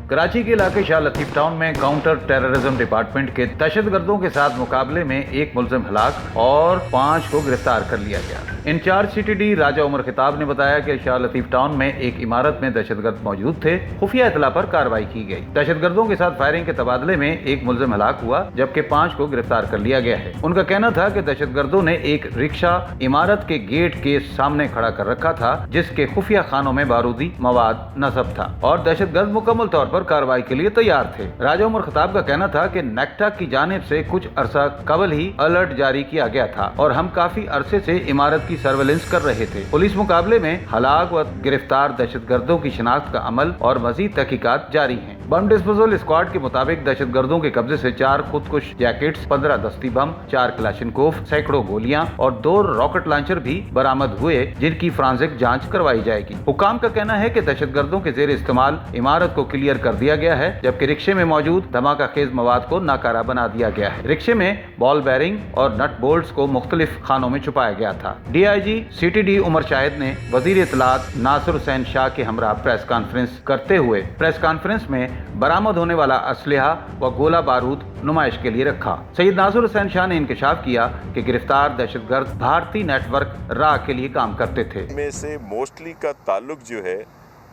कराची के इलाके शाह लतीफ टाउन में काउंटर टेररिज्म डिपार्टमेंट के दहशतगर्दों के साथ मुकाबले में एक मुलजिम हलाक और 5 को गिरफ्तार कर लिया गया। इंचार्ज सीटीडी राजा उमर खिताब ने बताया कि शाह लतीफ टाउन में एक इमारत में दहशतगर्द मौजूद थे। खुफिया इतला पर कार्रवाई की गई। दहशतगर्दों के साथ फायरिंग के तबादले में एक मुलजिम हलाक हुआ, जबकि 5 को गिरफ्तार कर लिया गया है। उनका कहना था कि दहशतगर्दों ने एक रिक्शा इमारत के गेट के सामने खड़ा कर रखा था, जिसके खुफिया खानों में बारूदी मवाद नस्ब था और दहशतगर्द मुकम्मल तौर पर कार्रवाई के लिए तैयार थे। राजा उमर खिताब का कहना था कि नेक्टा की जानिब से कुछ अरसा कबल ही अलर्ट जारी किया गया था और हम काफी अरसे से इमारत की सर्वेलेंस कर रहे थे। पुलिस मुकाबले में हलाक व गिरफ्तार दहशतगर्दों की शिनाख्त का अमल और मजीद तहकीकात जारी हैं। बम डिस्पोजल स्क्वाड के मुताबिक दहशतगर्दों के कब्जे से 4 खुदकुश जैकेट्स, 15 दस्ती बम, 4 क्लाशनकोफ, सैकड़ों गोलियां और 2 रॉकेट लॉन्चर भी बरामद हुए, जिनकी फोरेंसिक जांच करवाई जाएगी। हुकाम का कहना है कि दहशतगर्दों के जेर इस्तेमाल इमारत को क्लियर कर दिया गया है, जबकि रिक्शे में मौजूद धमाका खेज मवाद को नाकारा बना दिया गया है। रिक्शे में बॉल बेरिंग और नट बोल्ट्स को मुख्तलिफ खानों में छुपाया गया था। डीआईजी सीटीडी उमर शाहिद ने वजीर इत्तलात नासिर हुसैन शाह के हमरा प्रेस कॉन्फ्रेंस करते हुए प्रेस कॉन्फ्रेंस में बरामद होने वाला असलहा व गोला बारूद नुमाइश के लिए रखा। सैयद नासिर हुसैन शाह ने इंकशाफ किया कि गिरफ्तार दहशतगर्द भारतीय नेटवर्क रा के लिए काम करते थे। में से मोस्टली का ताल्लुक जो है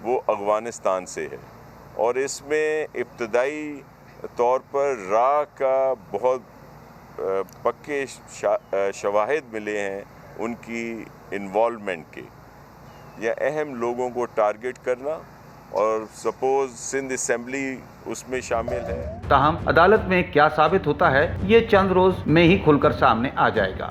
वो अफगानिस्तान से है और इसमें इब्तदाई तौर पर रा का बहुत पक्के शवाहिद मिले हैं उनकी इन्वॉल्वमेंट के, या अहम लोगों को टारगेट करना और सपोज सिंध असेंबली उसमें शामिल है। ताहम अदालत में क्या साबित होता है, ये चंद रोज में ही खुलकर सामने आ जाएगा।